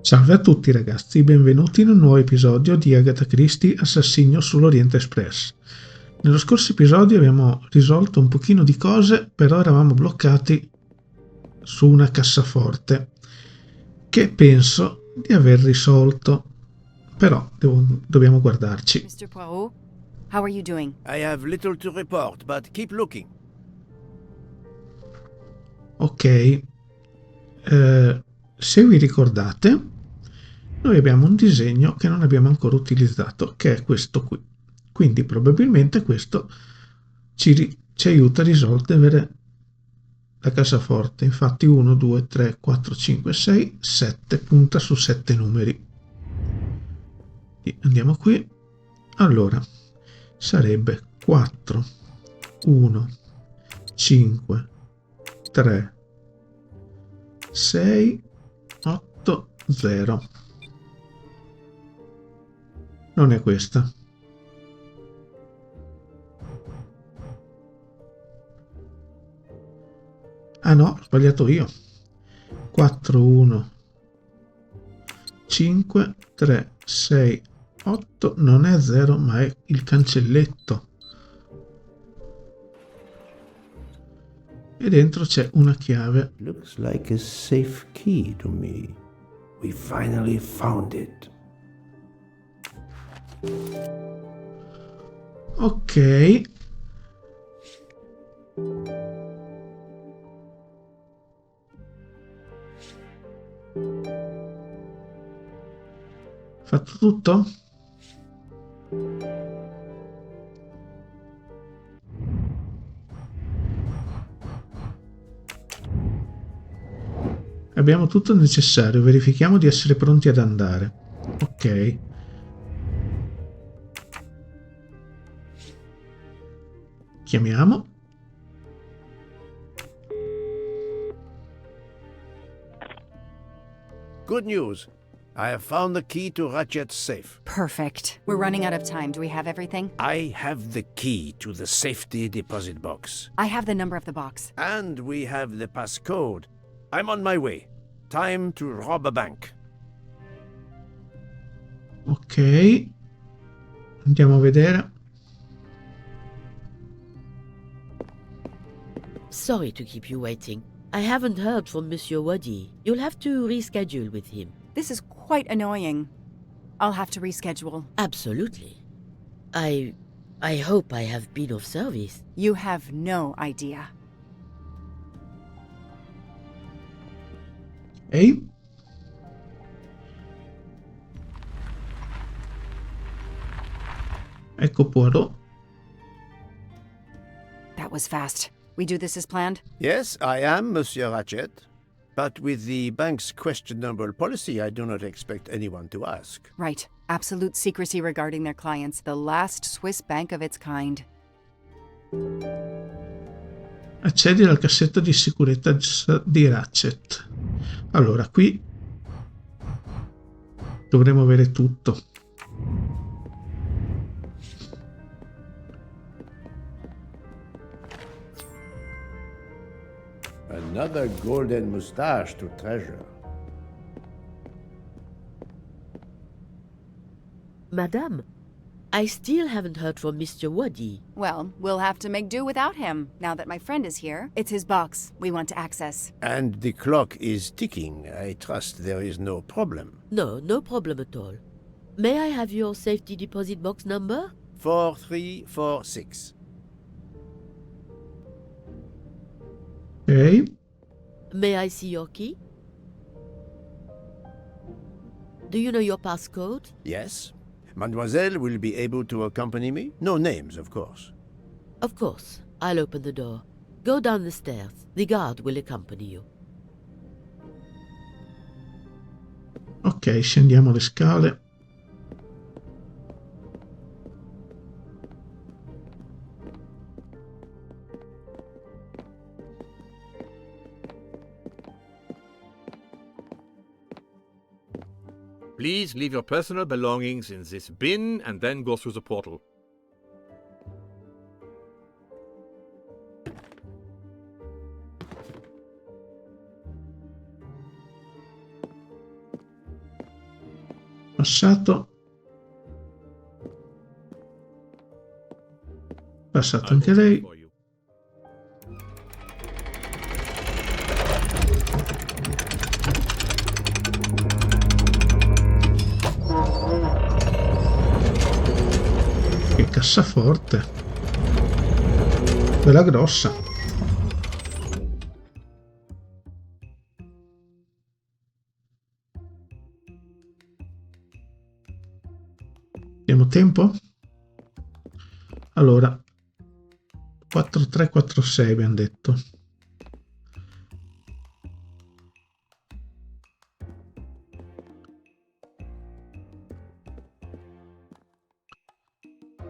Salve a tutti ragazzi, benvenuti in un nuovo episodio di Agatha Christie Assassinio sull'Orient Express. Nello scorso episodio abbiamo risolto un pochino di cose, però eravamo bloccati su una cassaforte che penso di aver risolto, però dobbiamo guardarci. Mr. Poirot, how are you doing? I have little to report, but keep looking. Ok, se vi ricordate, noi abbiamo un disegno che non abbiamo ancora utilizzato, che è questo qui. Quindi probabilmente questo ci aiuta a risolvere la cassaforte. Infatti 1, 2, 3, 4, 5, 6, 7, punta su 7 numeri. Andiamo qui. Allora, sarebbe 4, 1, 5, 3, 6, 8, 0. Non è questa. Ah no, ho sbagliato io. 4, 1, 5, 3, 6, 8. Non è 0, ma è il cancelletto. E dentro c'è una chiave. Looks like a safe key to me. We finally found it. Ok. Fatto tutto? Abbiamo tutto il necessario, verifichiamo di essere pronti ad andare. Ok. Chiamiamo. Good news. I have found the key to Ratchet's safe. Perfect. We're running out of time. Do we have everything? I have the key to the safety deposit box. I have the number of the box. And we have the passcode. I'm on my way. Time to rob a bank. Ok. Andiamo a vedere. Sorry to keep you waiting. I haven't heard from Monsieur Waddy. You'll have to reschedule with him. This is quite annoying. I'll have to reschedule. Absolutely. I hope I have been of service. You have no idea. Ok. Ecco Poirot. That was fast. We do this as planned? Yes, I am, Monsieur Ratchet. But with the bank's questionable policy, I do not expect anyone to ask. Right. Absolute secrecy regarding their clients. The last Swiss bank of its kind. Accedi al cassetto di sicurezza di Ratchet. Allora, qui dovremo avere tutto. Another golden mustache to treasure. Madame, I still haven't heard from Mr. Waddy. Well, we'll have to make do without him, now that my friend is here. It's his box we want to access. And the clock is ticking. I trust there is no problem. No problem at all. May I have your safety deposit box number? 4346. Ok. May I see your key? Do you know your passcode? Yes. Mademoiselle will be able to accompany me? No names, of course. Of course. I'll open the door. Go down the stairs. The guard will accompany you. Ok, scendiamo le scale. Please leave your personal belongings in this bin and then go through the portal. Passato. Passato I'll anche open it lei. for you. Che cassaforte. Quella grossa. Abbiamo tempo? Allora, 4346 abbiamo detto.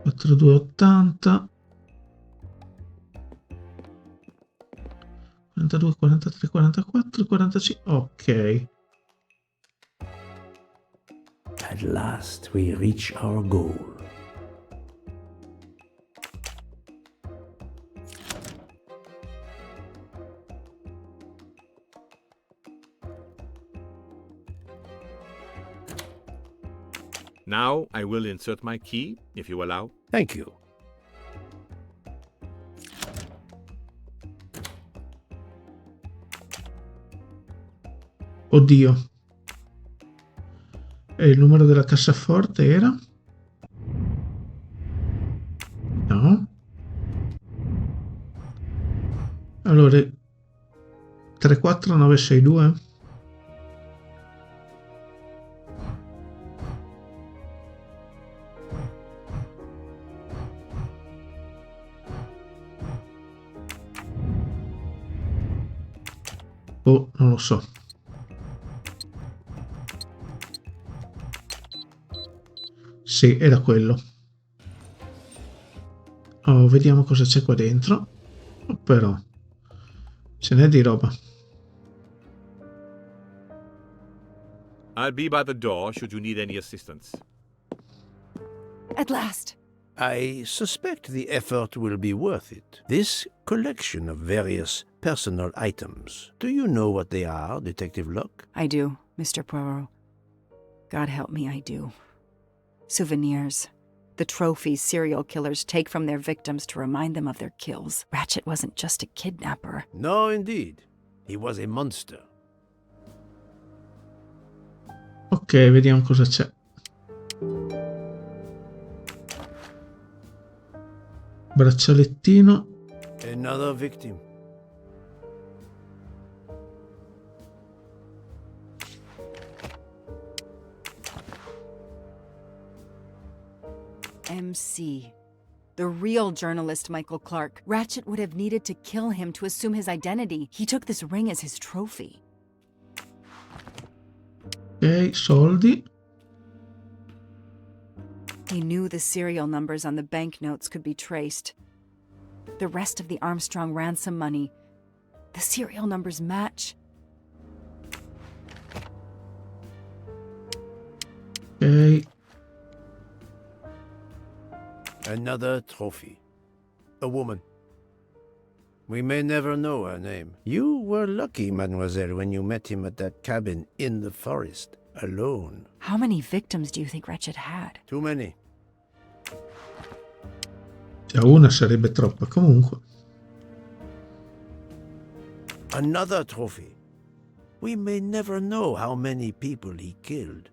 Quattro due 80 42 43 44 45. Ok. At last we reach our goal. Now I will insert my key, if you allow. Thank you. Oddio. E il numero della cassaforte era? No. Allora, 34962. Oh, non lo so. Sì, era quello. Oh, vediamo cosa c'è qua dentro. Oh, però, ce n'è di roba. I'll be by the door should you need any assistance. At last. I suspect the effort will be worth it. This collection of various personal items. Do you know what they are, Detective Locke? I do, Mr. Poirot. God help me, I do. Souvenirs. The trophies serial killers take from their victims to remind them of their kills. Ratchet wasn't just a kidnapper. No, indeed. He was a monster. Ok, vediamo cosa c'è. Braccialettino. Another victim. MC. The real journalist Michael Clark. Ratchet would have needed to kill him to assume his identity. He took this ring as his trophy. Ok, soldi. He knew the serial numbers on the banknotes could be traced. The rest of the Armstrong ransom money. The serial numbers match. Ok. Another trophy. A woman. We may never know her name. You were lucky, mademoiselle, when you met him at that cabin in the forest, alone. How many victims do you think Ratchet had? Too many. Già una sarebbe troppa, comunque. Another trophy. We may never know how many people he killed.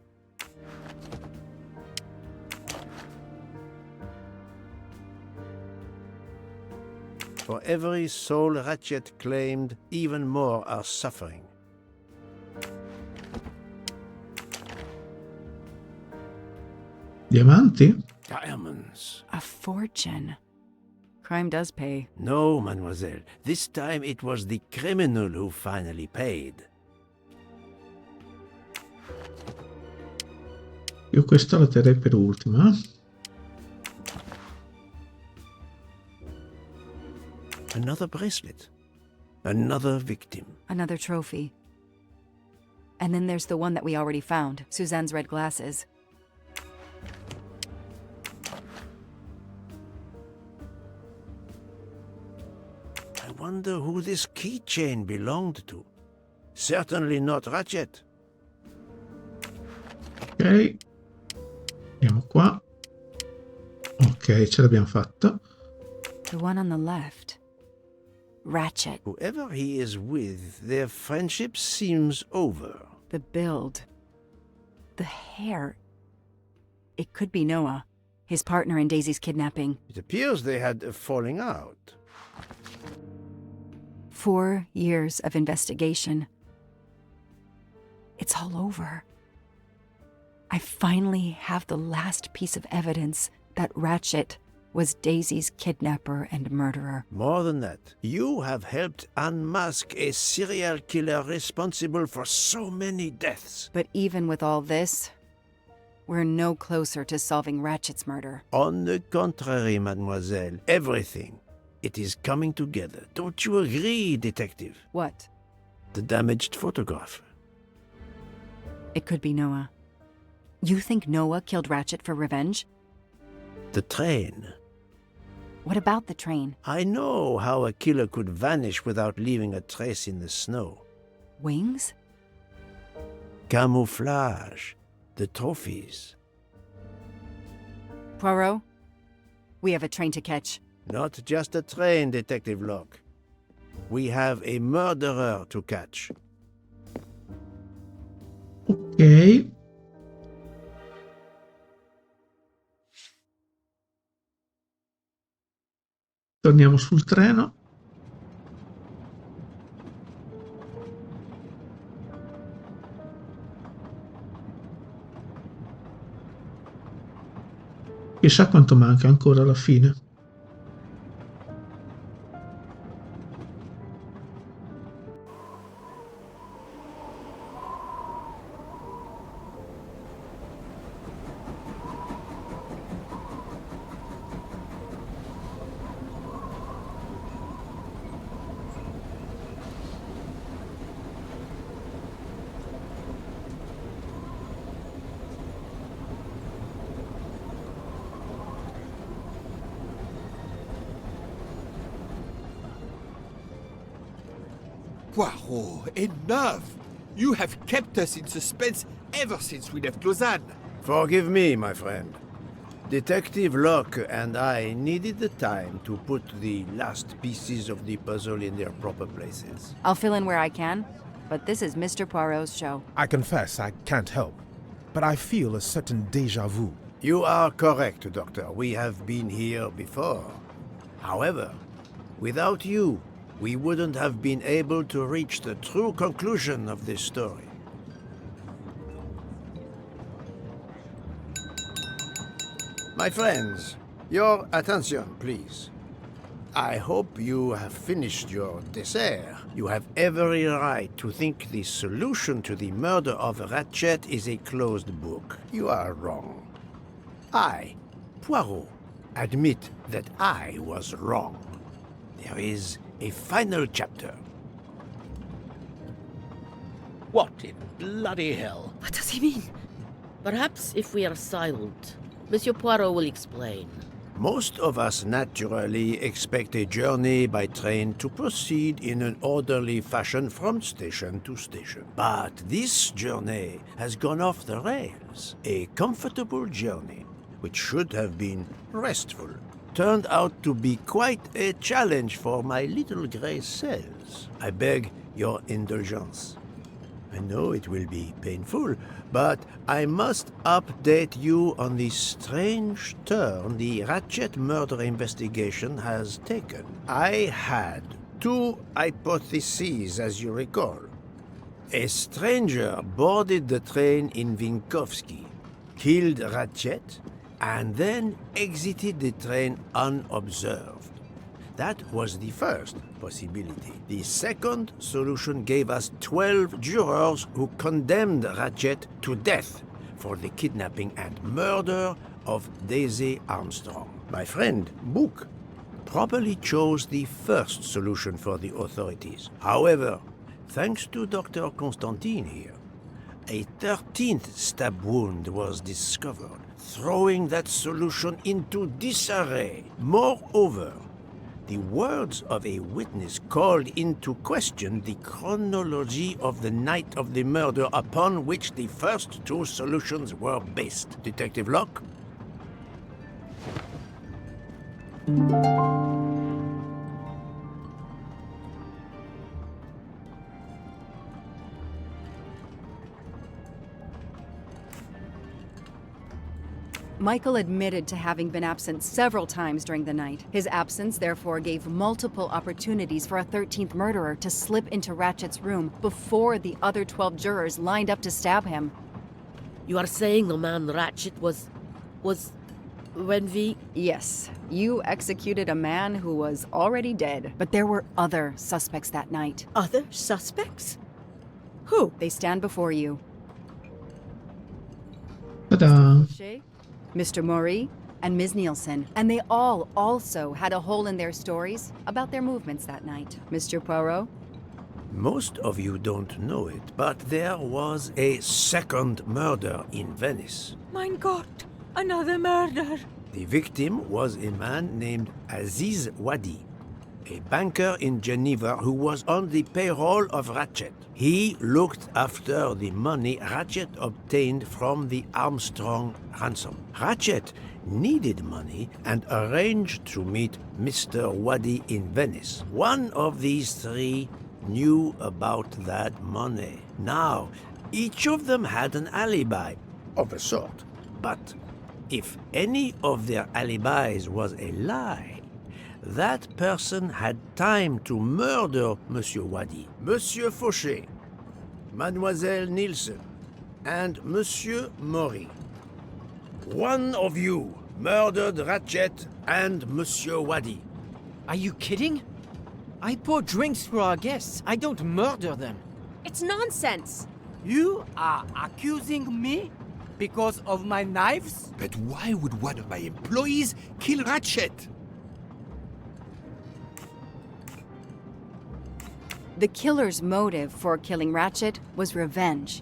For every soul Ratchet claimed, even more are suffering. Diamanti? Diamonds. A fortune. Crime does pay. No, mademoiselle. This time it was the criminal who finally paid. Io questa la terrei per ultima. Another bracelet. Another victim. Another trophy. And then there's the one that we already found, Suzanne's red glasses. I wonder who this keychain belonged to. Certainly not Ratchet. Ok. qua. Ok, ce l'abbiamo fatta. The one on the left. Ratchet. Whoever he is with, their friendship seems over. The build. The hair. It could be Noah, his partner in Daisy's kidnapping. It appears they had a falling out. 4 years of investigation. It's all over. I finally have the last piece of evidence that Ratchet was Daisy's kidnapper and murderer. More than that, you have helped unmask a serial killer responsible for so many deaths. But even with all this, we're no closer to solving Ratchet's murder. On the contrary, mademoiselle, everything. It is coming together. Don't you agree, detective? What? The damaged photograph. It could be Noah. You think Noah killed Ratchet for revenge? The train. What about the train? I know how a killer could vanish without leaving a trace in the snow. Wings? Camouflage. The trophies. Poirot? We have a train to catch. Not just a train, Detective Locke. We have a murderer to catch. Ok. Torniamo sul treno. Chissà quanto manca ancora alla fine. Poirot, enough! You have kept us in suspense ever since we left Lausanne. Forgive me, my friend. Detective Locke and I needed the time to put the last pieces of the puzzle in their proper places. I'll fill in where I can, but this is Mr. Poirot's show. I confess I can't help, but I feel a certain déjà vu. You are correct, Doctor. We have been here before. However, without you, we wouldn't have been able to reach the true conclusion of this story. My friends, your attention, please. I hope you have finished your dessert. You have every right to think the solution to the murder of Ratchet is a closed book. You are wrong. I, Poirot, admit that I was wrong. There is a final chapter. What in bloody hell? What does he mean? Perhaps if we are silent, Monsieur Poirot will explain. Most of us naturally expect a journey by train to proceed in an orderly fashion from station to station. But this journey has gone off the rails. A comfortable journey, which should have been restful, turned out to be quite a challenge for my little gray cells. I beg your indulgence. I know it will be painful, but I must update you on the strange turn the Ratchet murder investigation has taken. I had 2 hypotheses, as you recall. A stranger boarded the train in Vinkovsky, killed Ratchet, and then exited the train unobserved. That was the first possibility. The second solution gave us 12 jurors who condemned Ratchet to death for the kidnapping and murder of Daisy Armstrong. My friend, Book, properly chose the first solution for the authorities. However, thanks to Dr. Constantine here, a 13th stab wound was discovered, throwing that solution into disarray. Moreover, the words of a witness called into question the chronology of the night of the murder upon which the first 2 solutions were based. Detective Locke, Michael admitted to having been absent several times during the night. His absence therefore gave multiple opportunities for a 13th murderer to slip into Ratchet's room before the other 12 jurors lined up to stab him. You are saying the man Ratchet was... when we... Yes, you executed a man who was already dead. But there were other suspects that night. Other suspects? Who? They stand before you. Ta-da! Mr. Maury, and Ms. Nielsen, and they all also had a hole in their stories about their movements that night. Mr. Poirot? Most of you don't know it, but there was a second murder in Venice. Mein Gott, another murder. The victim was a man named Aziz Wadi, a banker in Geneva who was on the payroll of Ratchet. He looked after the money Ratchet obtained from the Armstrong ransom. Ratchet needed money and arranged to meet Mr. Wadi in Venice. One of these three knew about that money. Now, each of them had an alibi, of a sort. But if any of their alibis was a lie, that person had time to murder Monsieur Wadi, Monsieur Fauché, Mademoiselle Nielsen, and Monsieur Maury. One of you murdered Ratchet and Monsieur Wadi. Are you kidding? I pour drinks for our guests. I don't murder them. It's nonsense. You are accusing me because of my knives? But why would one of my employees kill Ratchet? The killer's motive for killing Ratchet was revenge,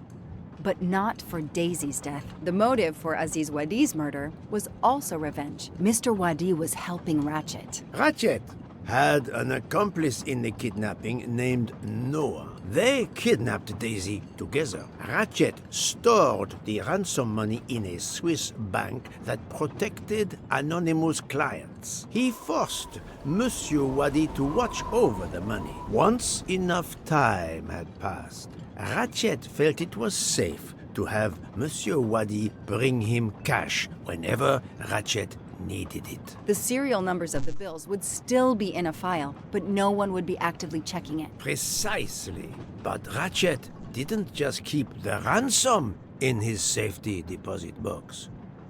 but not for Daisy's death. The motive for Aziz Wadi's murder was also revenge. Mr. Wadi was helping Ratchet. Ratchet had an accomplice in the kidnapping named Noah. They kidnapped Daisy together. Ratchet stored the ransom money in a Swiss bank that protected anonymous clients. He forced Monsieur Wadi to watch over the money. Once enough time had passed, Ratchet felt it was safe to have Monsieur Wadi bring him cash whenever Ratchet needed it. The serial numbers of the bills would still be in a file, but no one would be actively checking it. Precisely. But Ratchet didn't just keep the ransom in his safety deposit box.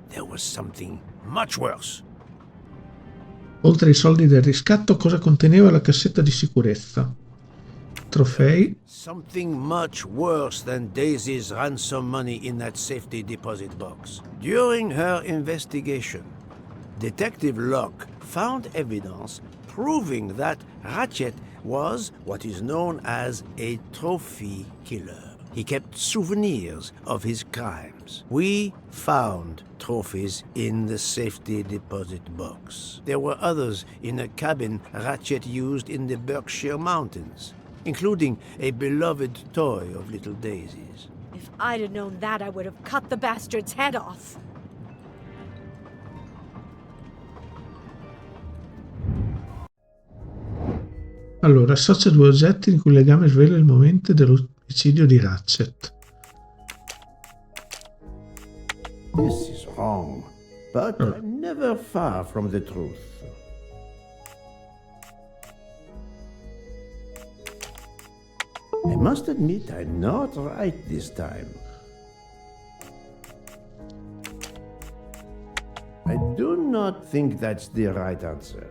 There was something much worse. Oltre ai soldi del riscatto, cosa conteneva la cassetta di sicurezza? Trofei. Something much worse than Daisy's ransom money in that safety deposit box. During her investigation, Detective Locke found evidence proving that Ratchet was what is known as a trophy killer. He kept souvenirs of his crimes. We found trophies in the safety deposit box. There were others in a cabin Ratchet used in the Berkshire Mountains, including a beloved toy of little Daisy's. If I'd have known that, I would have cut the bastard's head off. Allora, associa due oggetti in cui il legame svela il momento dell'omicidio di Ratchet. This is wrong, but I'm never far from the truth. I must admit I'm not right this time. I do not think that's the right answer.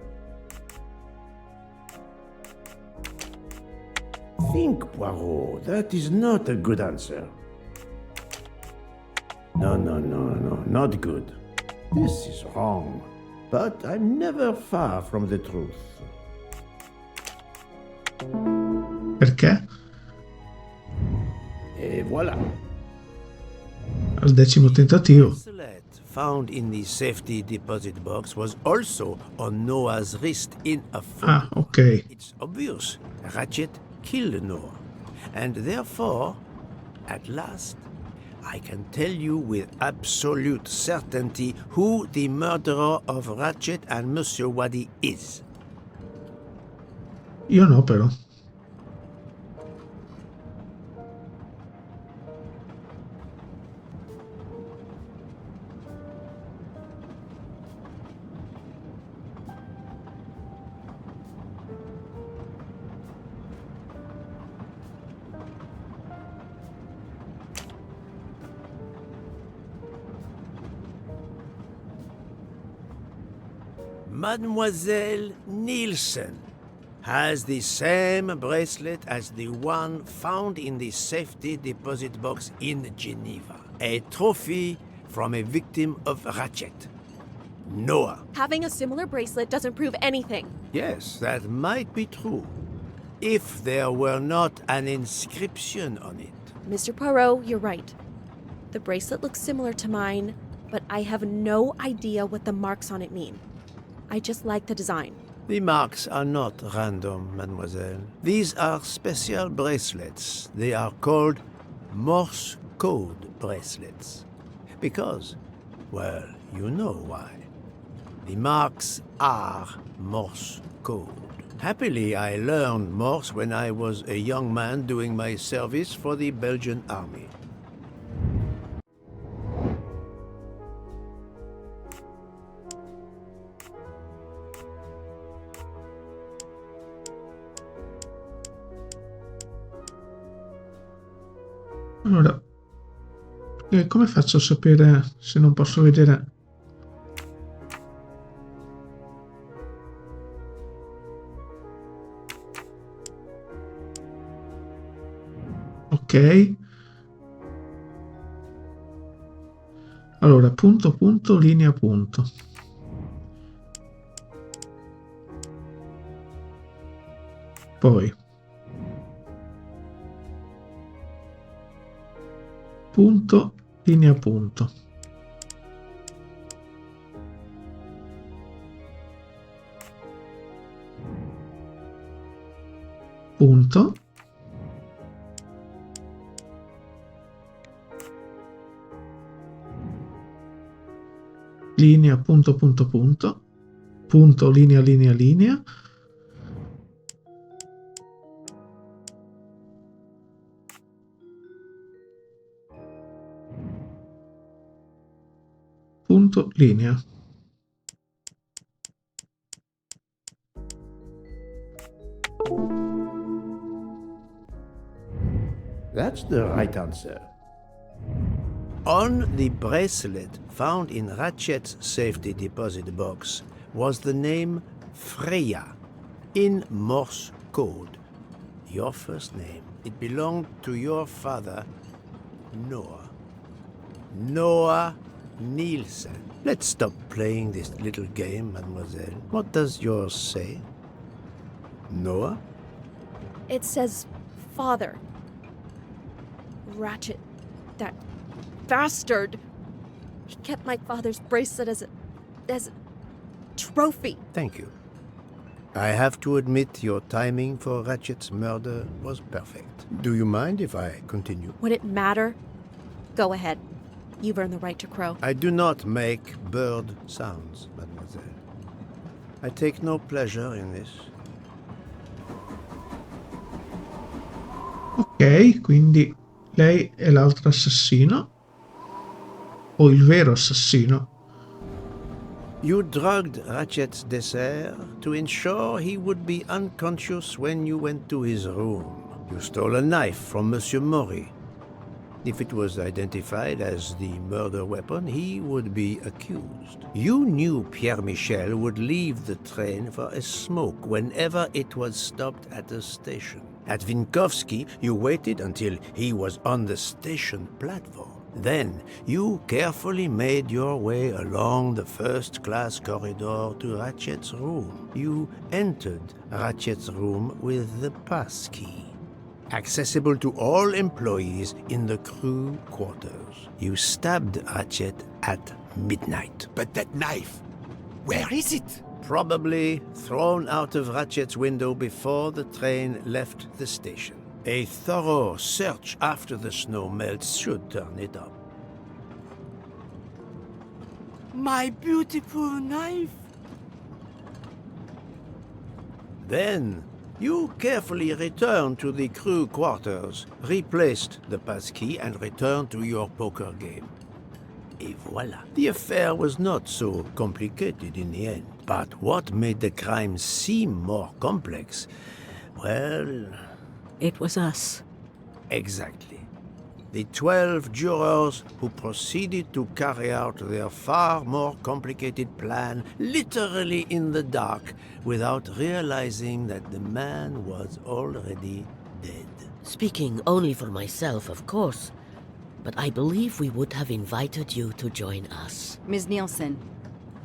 Think, Poirot. That is not a good answer. No, not good. This is wrong, but I'm never far from the truth. Perché? Et voilà. Al 10° tentativo. bracelet found in the safety deposit box was also on Noah's wrist in a photo. Ah, ok. It's obvious Ratchet killed Noah, and therefore, at last, I can tell you with absolute certainty who the murderer of Ratchet and Monsieur Wadi is. Io no, però. Mademoiselle Nielsen has the same bracelet as the one found in the safety deposit box in Geneva. A trophy from a victim of Ratchet. Noah. Having a similar bracelet doesn't prove anything. Yes, that might be true. If there were not an inscription on it. Mr. Poirot, you're right. The bracelet looks similar to mine, but I have no idea what the marks on it mean. I just like the design. The marks are not random, mademoiselle. These are special bracelets. They are called Morse code bracelets. Because, well, you know why. The marks are Morse code. Happily, I learned Morse when I was a young man doing my service for the Belgian army. Allora, come faccio a sapere se non posso vedere? Ok. Allora, punto, punto, linea, punto. Poi punto, linea, punto. Punto. Linea, punto, punto, punto. Punto, linea, linea, linea. Punto, linea. That's the right answer. On the bracelet found in Ratchet's safety deposit box was the name Freya in Morse code. Your first name. It belonged to your father, Noah. Noah Nielsen. Let's stop playing this little game, mademoiselle. What does yours say? Noah? It says father. Ratchet. That bastard. He kept my father's bracelet as a trophy. Thank you. I have to admit your timing for Ratchet's murder was perfect. Do you mind if I continue? Would it matter? Go ahead. You've earned the right to crow. I do not make bird sounds, mademoiselle. I take no pleasure in this. Ok, quindi lei è l'altro assassino o il vero assassino. You drugged Ratchet's dessert to ensure he would be unconscious when you went to his room. You stole a knife from Monsieur Maury. If it was identified as the murder weapon, he would be accused. You knew Pierre Michel would leave the train for a smoke whenever it was stopped at a station. At Vinkovsky, you waited until he was on the station platform. Then, you carefully made your way along the first-class corridor to Ratchet's room. You entered Ratchet's room with the pass key. Accessible to all employees in the crew quarters. You stabbed Ratchet at midnight. But that knife, where is it? Probably thrown out of Ratchet's window before the train left the station. A thorough search after the snow melts should turn it up. My beautiful knife! Then, you carefully return to the crew quarters, replaced the passkey, and returned to your poker game. Et voila. The affair was not so complicated in the end. But what made the crime seem more complex? Well... It was us. Exactly. The 12 jurors who proceeded to carry out their far more complicated plan literally in the dark without realizing that the man was already dead. Speaking only for myself, of course, but I believe we would have invited you to join us. Ms. Nielsen,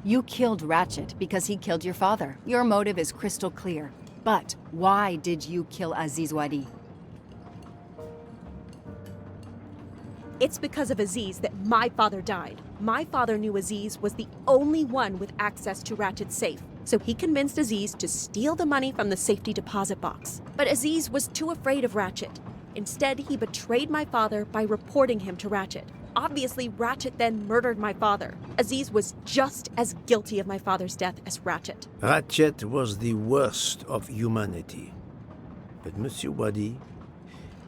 you killed Ratchet because he killed your father. Your motive is crystal clear. But why did you kill Aziz Wadi? It's because of Aziz that my father died. My father knew Aziz was the only one with access to Ratchet's safe, so he convinced Aziz to steal the money from the safety deposit box. But Aziz was too afraid of Ratchet. Instead, he betrayed my father by reporting him to Ratchet. Obviously, Ratchet then murdered my father. Aziz was just as guilty of my father's death as Ratchet. Ratchet was the worst of humanity. But Monsieur Wadi,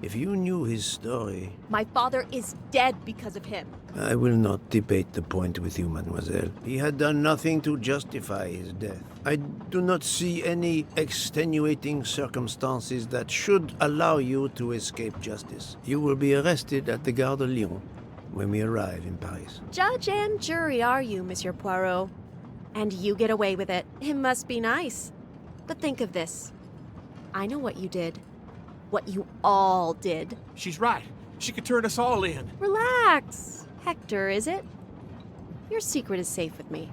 if you knew his story... My father is dead because of him. I will not debate the point with you, mademoiselle. He had done nothing to justify his death. I do not see any extenuating circumstances that should allow you to escape justice. You will be arrested at the Gare de Lyon when we arrive in Paris. Judge and jury are you, Monsieur Poirot. And you get away with it. It must be nice. But think of this. I know what you did. What you all did. She's right. She could turn us all in. Relax. Hector, is it? Your secret is safe with me.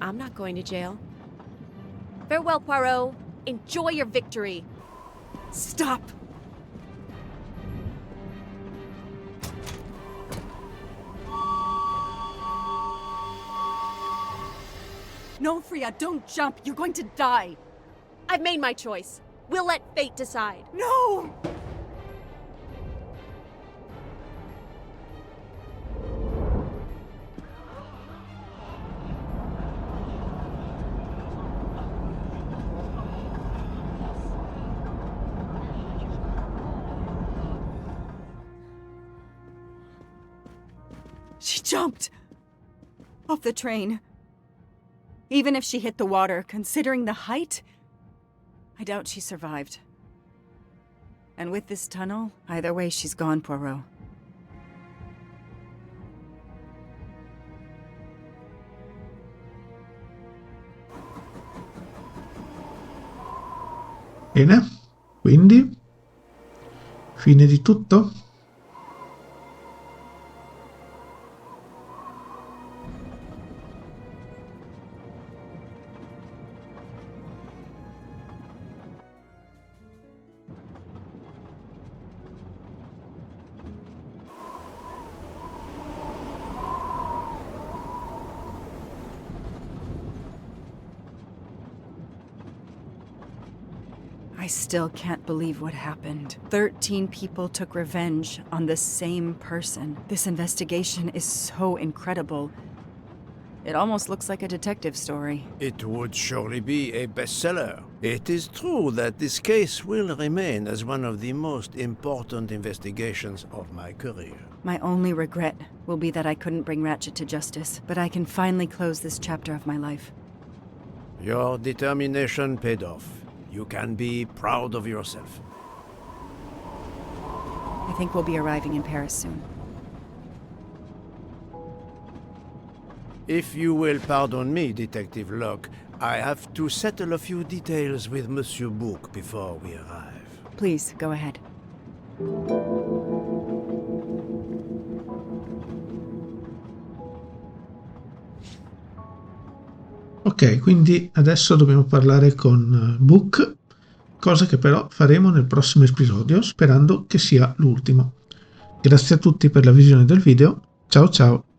I'm not going to jail. Farewell, Poirot. Enjoy your victory. Stop! No, Freya, don't jump. You're going to die. I've made my choice. We'll let fate decide. No! She jumped off the train. Even if she hit the water, considering the height, I doubt she survived. And with this tunnel, either way, she's gone, Poirot. Bene, quindi, fine di tutto? I still can't believe what happened. 13 people took revenge on the same person. This investigation is so incredible. It almost looks like a detective story. It would surely be a bestseller. It is true that this case will remain as one of the most important investigations of my career. My only regret will be that I couldn't bring Ratchet to justice, but I can finally close this chapter of my life. Your determination paid off. You can be proud of yourself. I think we'll be arriving in Paris soon. If you will pardon me, Detective Locke, I have to settle a few details with Monsieur Bouc before we arrive. Please, go ahead. Ok, quindi adesso dobbiamo parlare con Book, cosa che però faremo nel prossimo episodio, sperando che sia l'ultimo. Grazie a tutti per la visione del video, ciao ciao!